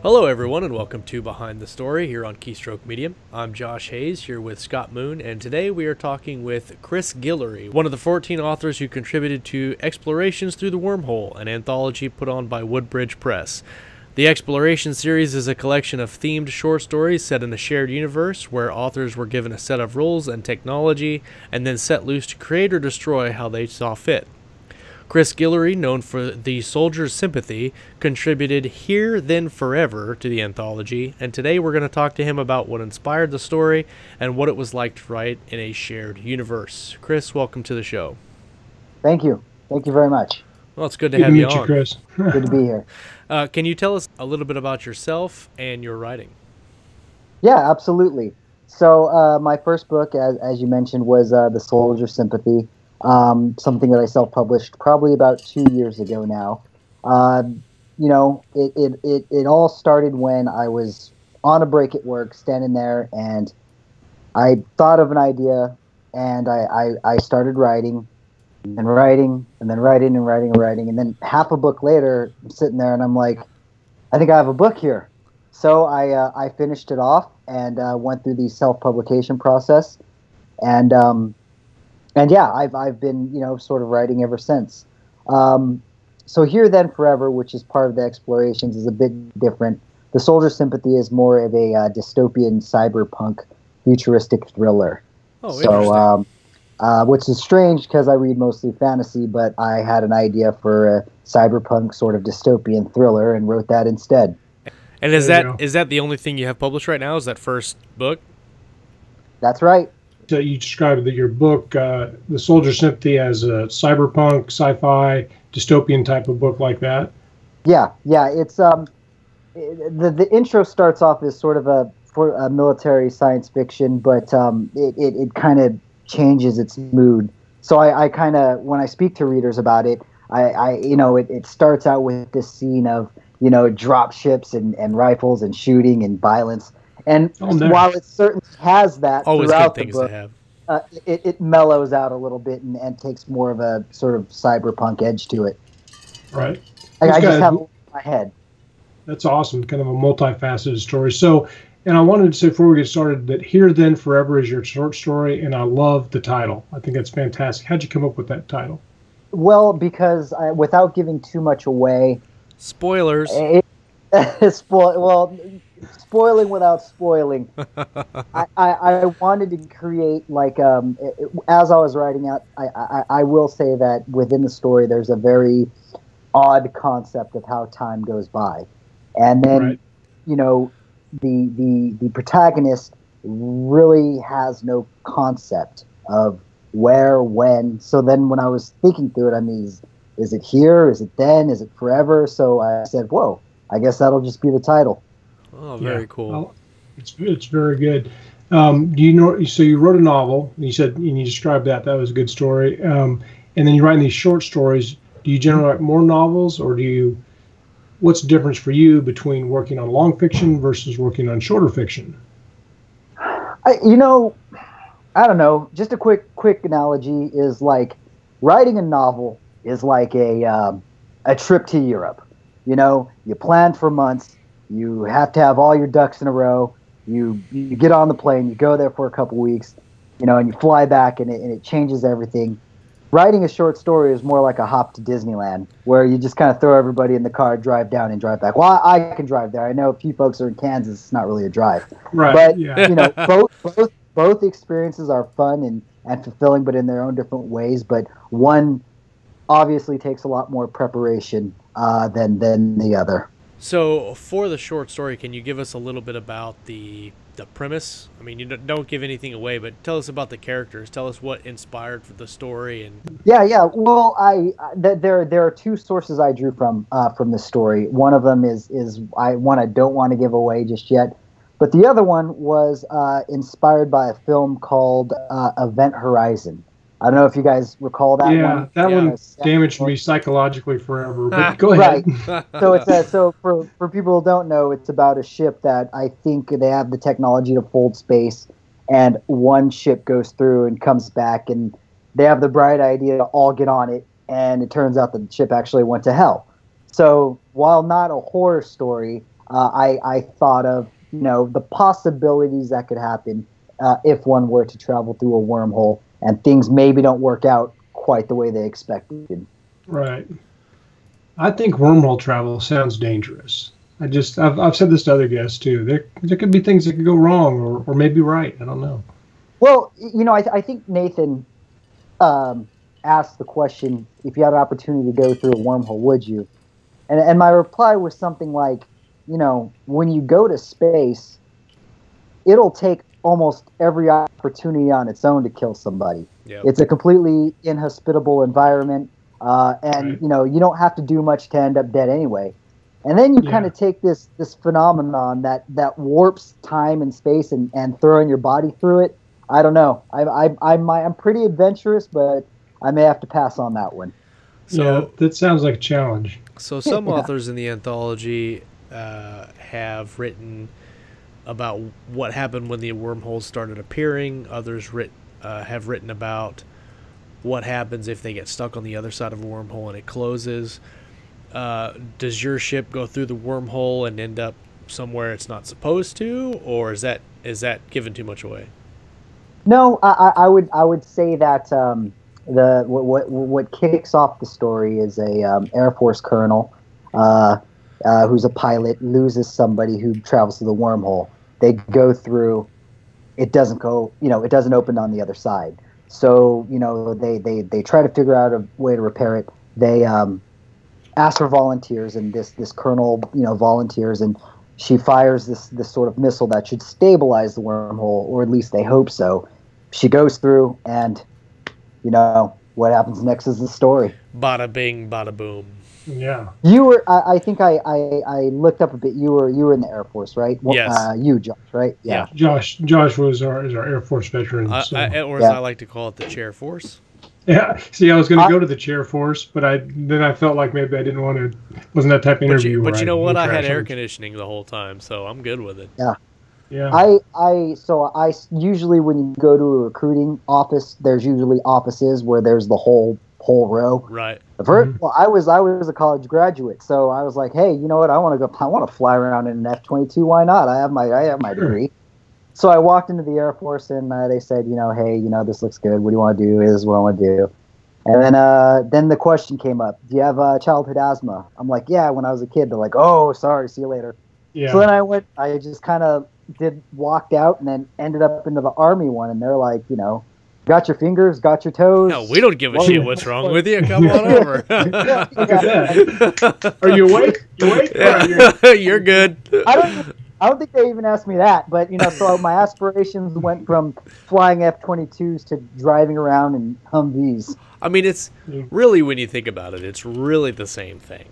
Hello everyone and welcome to Behind the Story here on Keystroke Medium. I'm Josh Hayes here with Scott Moon, and today we are talking with Chris Guillory, one of the 14 authors who contributed to Explorations Through the Wormhole, an anthology put on by Woodbridge Press. The Exploration series is a collection of themed short stories set in a shared universe where authors were given a set of rules and technology and then set loose to create or destroy how they saw fit. Chris Guillory, known for The Soldier's Sympathy, contributed Here, Then, Forever to the anthology, and today we're going to talk to him about what inspired the story and what it was like to write in a shared universe. Chris, welcome to the show. Thank you. Thank you very much. Well, it's good to have you on. Chris. Good to be here. Can you tell us a little bit about yourself and your writing? Yeah, absolutely. So my first book, as you mentioned, was The Soldier's Sympathy. Something that I self-published probably about 2 years ago now. It all started when I was on a break at work, standing there, and I thought of an idea, and I started writing, and writing, and then writing, and writing, and writing, and then half a book later, I'm sitting there, and I'm like, I think I have a book here. So I finished it off, and went through the self-publication process, and yeah, I've been, sort of writing ever since. So Here, Then, Forever, which is part of the Explorations, is a bit different. The Soldier's Sympathy is more of a dystopian cyberpunk futuristic thriller. Oh, interesting. Which is strange because I read mostly fantasy, but I had an idea for a cyberpunk sort of dystopian thriller and wrote that instead. And is that the only thing you have published right now? Is that first book? That's right. You described that your book, The Soldier's Sympathy, as a cyberpunk, sci-fi, dystopian type of book like that. Yeah. It's the intro starts off as sort of a military science fiction, but it kind of changes its mood. So I kind of, when I speak to readers about it, it starts out with this scene of drop ships and rifles and shooting and violence. And while it certainly has that always throughout good things the book, to have. It mellows out a little bit and takes more of a sort of cyberpunk edge to it. Right. I just have it in my head. That's awesome. Kind of a multifaceted story. So, and I wanted to say before we get started that Here, Then, Forever is your short story, and I love the title. I think that's fantastic. How'd you come up with that title? Well, because without giving too much away... Spoilers. Spoiling without spoiling. I wanted to create, like, as I was writing out, I will say that within the story there's a very odd concept of how time goes by. And then, right. The protagonist really has no concept of where, when. So then when I was thinking through it, I mean, is it here? Is it then? Is it forever? So I said, whoa, I guess that'll just be the title. Oh, very cool. Well, it's very good. So you wrote a novel, and you described that was a good story. And then you're writing these short stories. Do you generally write more novels, or what's the difference for you between working on long fiction versus working on shorter fiction? I don't know. Just a quick analogy is like writing a novel is like a trip to Europe. You plan for months. You have to have all your ducks in a row. You get on the plane. You go there for a couple weeks, and you fly back, and it changes everything. Writing a short story is more like a hop to Disneyland, where you just kind of throw everybody in the car, drive down, and drive back. Well, I can drive there. I know a few folks are in Kansas. It's not really a drive, right? But yeah. both experiences are fun and fulfilling, but in their own different ways. But one obviously takes a lot more preparation than the other. So, for the short story, can you give us a little bit about the premise? I mean, you don't give anything away, but tell us about the characters. Tell us what inspired for the story. And yeah. Well, there are two sources I drew from this story. One of them is I don't want to give away just yet, but the other one was inspired by a film called Event Horizon. I don't know if you guys recall that one. Yeah, that one damaged me psychologically forever. But go ahead. Right. So for people who don't know, it's about a ship that I think they have the technology to fold space, and one ship goes through and comes back, and they have the bright idea to all get on it, and it turns out that the ship actually went to hell. So while not a horror story, I thought of, the possibilities that could happen if one were to travel through a wormhole and things maybe don't work out quite the way they expected. Right. I think wormhole travel sounds dangerous. I've said this to other guests too. There could be things that could go wrong or maybe right. I don't know. Well, I think Nathan asked the question, if you had an opportunity to go through a wormhole, would you? And my reply was something like, when you go to space, it'll take almost every opportunity on its own to kill somebody. Yep. It's a completely inhospitable environment, and right. You don't have to do much to end up dead anyway. And then you kind of take this phenomenon that warps time and space and throwing your body through it. I don't know. I'm pretty adventurous, but I may have to pass on that one. So that sounds like a challenge. So some authors in the anthology have written about what happened when the wormholes started appearing. Others have written about what happens if they get stuck on the other side of a wormhole and it closes. Does your ship go through the wormhole and end up somewhere it's not supposed to, or is that giving too much away? No, I would say that what kicks off the story is a Air Force colonel who's a pilot loses somebody who travels through the wormhole. They go through, it doesn't open on the other side. So they try to figure out a way to repair it. They ask for volunteers, and this colonel volunteers, and she fires this sort of missile that should stabilize the wormhole, or at least they hope so. She goes through, and what happens next is the story. Bada bing, bada boom. Yeah. You were. I think I looked up a bit. You were in the Air Force, right? Yes. You, Josh, right? Yeah. Josh was our Air Force veteran. Or as I like to call it, the Chair Force. Yeah. See, I was going to go to the Chair Force, but then I felt like maybe I didn't want to. Wasn't that type of interview? But you know what? I had air conditioning the whole time, so I'm good with it. Yeah. Yeah. I usually, when you go to a recruiting office, there's usually offices where there's the whole row. Right. Well, I was a college graduate, so I was like, hey, you know what? I want to fly around in an F-22. Why not? I have my degree. So I walked into the Air Force, and they said, hey, this looks good. What do you want to do? This is what I want to do. And then the question came up: do you have childhood asthma? I'm like, yeah. When I was a kid, they're like, oh, sorry, see you later. Yeah. So then I just kind of walked out, and then ended up into the Army one, and they're like, got your fingers, got your toes. No, we don't give a shit what's wrong with you. Come on over. Look at that. Are you awake? You awake? Yeah. You're good. I don't think they even asked me that, but so my aspirations went from flying F-22s to driving around in Humvees. I mean, it's really, when you think about it, it's really the same thing.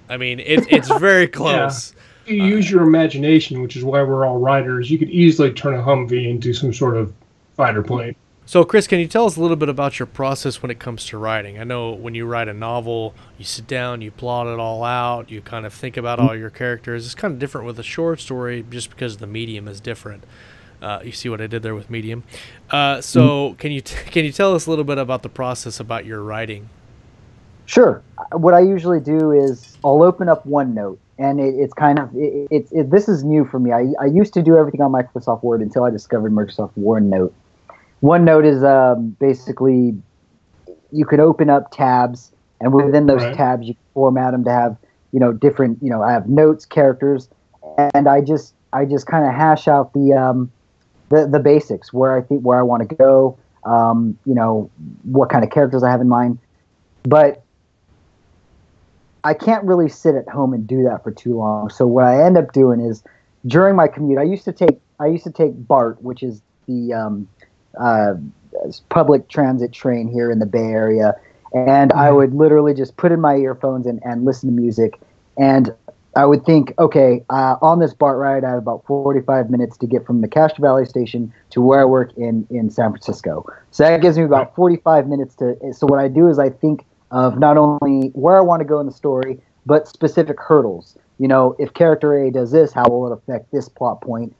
I mean, it's very close. Yeah. You use your imagination, which is why we're all writers. You could easily turn a Humvee into some sort of fighter plane. So, Chris, can you tell us a little bit about your process when it comes to writing? I know when you write a novel, you sit down, you plot it all out, you kind of think about all your characters. It's kind of different with a short story just because the medium is different. You see what I did there with medium. So can you tell us a little bit about the process about your writing? Sure. What I usually do is I'll open up OneNote, and this is new for me. I used to do everything on Microsoft Word until I discovered Microsoft OneNote. OneNote is basically, you can open up tabs, and within those tabs you can format them to have different I have notes, characters, and I just kind of hash out the basics, where I want to go, what kind of characters I have in mind, but I can't really sit at home and do that for too long. So what I end up doing is, during my commute, I used to take BART, which is the public transit train here in the Bay Area, and I would literally just put in my earphones and listen to music, and I would think, okay, on this BART ride, I have about 45 minutes to get from the Castro Valley station to where I work in San Francisco. So that gives me about 45 minutes so what I do is I think of not only where I want to go in the story, but specific hurdles. If character A does this, how will it affect this plot point?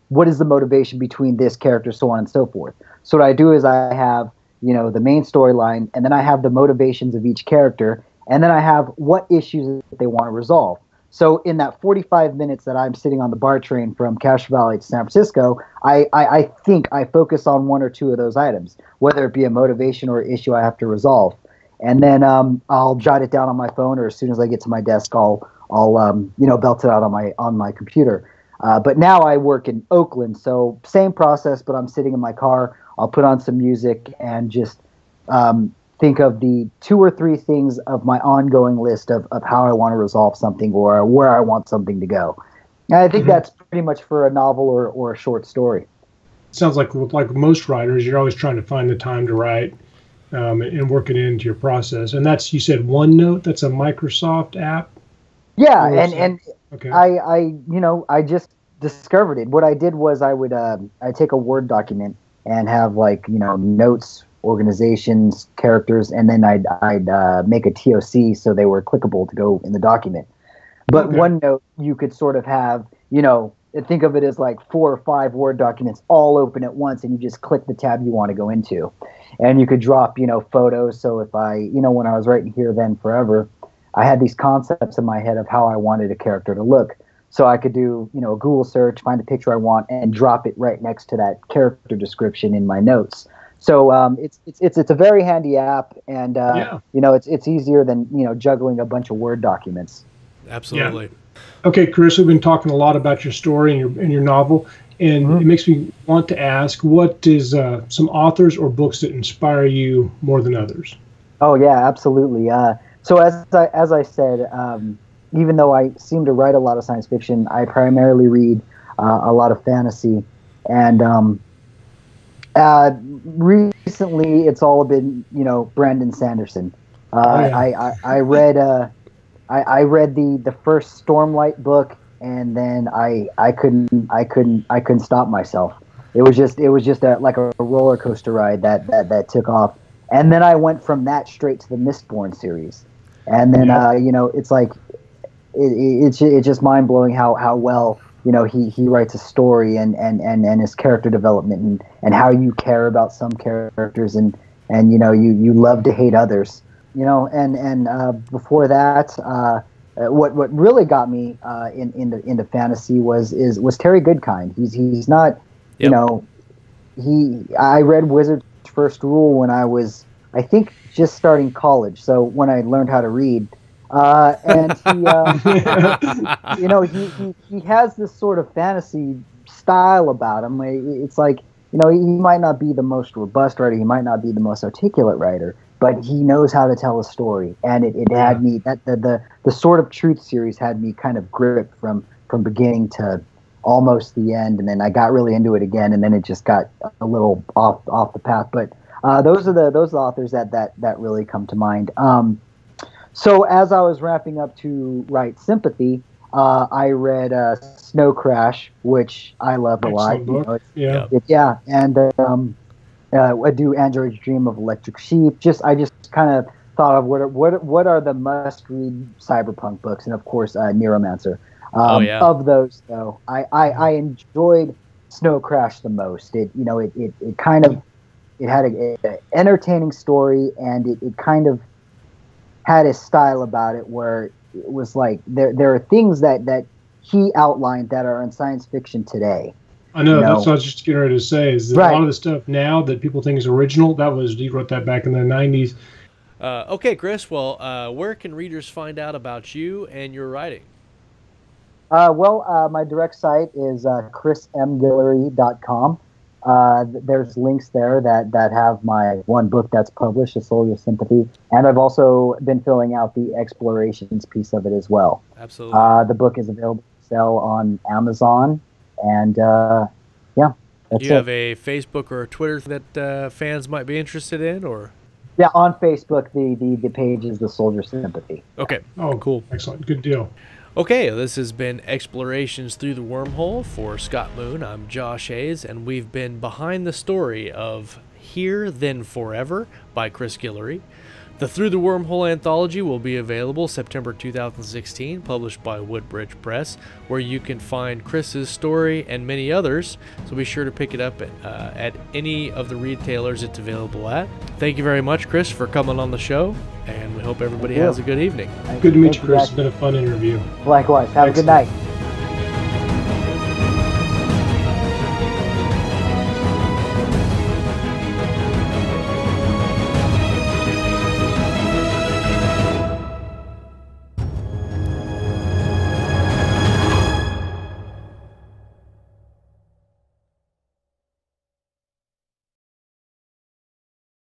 What is the motivation between this character, so on and so forth. So what I do is I have, the main storyline, and then I have the motivations of each character, and then I have what issues that they want to resolve. So in that 45 minutes that I'm sitting on the BART train from Cache Valley to San Francisco, I think I focus on one or two of those items, whether it be a motivation or issue I have to resolve. And then I'll jot it down on my phone, or as soon as I get to my desk, I'll belt it out on my computer. But now I work in Oakland, so same process, but I'm sitting in my car. I'll put on some music and just think of the 2 or 3 things of my ongoing list of how I want to resolve something or where I want something to go. And I think that's pretty much for a novel or a short story. Sounds like most writers, you're always trying to find the time to write and work it into your process. And that's, you said OneNote, that's a Microsoft app? Yeah, and okay. I just discovered it. What I did was I'd take a Word document and have notes, organizations, characters, and then I'd make a TOC so they were clickable to go in the document. But OneNote, you could sort of have, think of it as like 4 or 5 Word documents all open at once, and you just click the tab you want to go into. And you could drop, photos. So if when I was writing Here, Then, Forever, I had these concepts in my head of how I wanted a character to look. So I could do, a Google search, find a picture I want, and drop it right next to that character description in my notes. So it's a very handy app, and it's easier than juggling a bunch of Word documents. Absolutely. Yeah. Okay, Chris, we've been talking a lot about your story and your novel, and it makes me want to ask, what is some authors or books that inspire you more than others? Oh yeah, absolutely. So as I said, even though I seem to write a lot of science fiction, I primarily read a lot of fantasy, and recently it's all been Brandon Sanderson. I read the first Stormlight book, and then I couldn't stop myself. It was just like a roller coaster ride that took off, and then I went from that straight to the Mistborn series, and then it's like it's just mind blowing how well he writes a story and his character development and how you care about some characters and you love to hate others, and before that, what really got me into fantasy was Terry Goodkind. He's not I read Wizard's First Rule when I was, I think, just starting college, so when I learned how to read. And he has this sort of fantasy style about him. It's like, he might not be the most robust writer, he might not be the most articulate writer, but he knows how to tell a story. And it had me, that the Sword of Truth series had me kind of gripped from beginning to almost the end, and then I got really into it again, and then it just got a little off the path. But those are the authors that really come to mind. So as I was wrapping up to write Sympathy, I read Snow Crash, which I loved a lot. And I do Android's Dream of Electric Sheep. I just kind of thought of what are the must-read cyberpunk books, and of course Neuromancer. Of those, though, I enjoyed Snow Crash the most. It had an entertaining story, and it kind of had a style about it where it was like there are things that he outlined that are in science fiction today. I know, that's what I was just getting ready to say, is that a lot of the stuff now that people think is original, he wrote that back in the 90s. Okay, Chris, well, where can readers find out about you and your writing? My direct site is chrismguillory.com. There's links there that have my one book that's published, A Soldier Sympathy, and I've also been filling out the explorations piece of it as well. Absolutely. The book is available to sell on Amazon, and that's Do you have a Facebook or a Twitter that fans might be interested in, or? Yeah, on Facebook, the page is The Soldier Sympathy. Okay. Oh, cool. Excellent. Good deal. Okay, this has been Explorations Through the Wormhole. For Scott Moon, I'm Josh Hayes, and we've been behind the story of Here, Then, Forever by Chris Guillory. The Through the Wormhole anthology will be available September 2016, published by Woodbridge Press, where you can find Chris's story and many others, so be sure to pick it up at any of the retailers it's available at. Thank you very much, Chris, for coming on the show, and we hope everybody has a good evening. Good to meet you, Chris. It's been a fun interview. Likewise. Have a good night.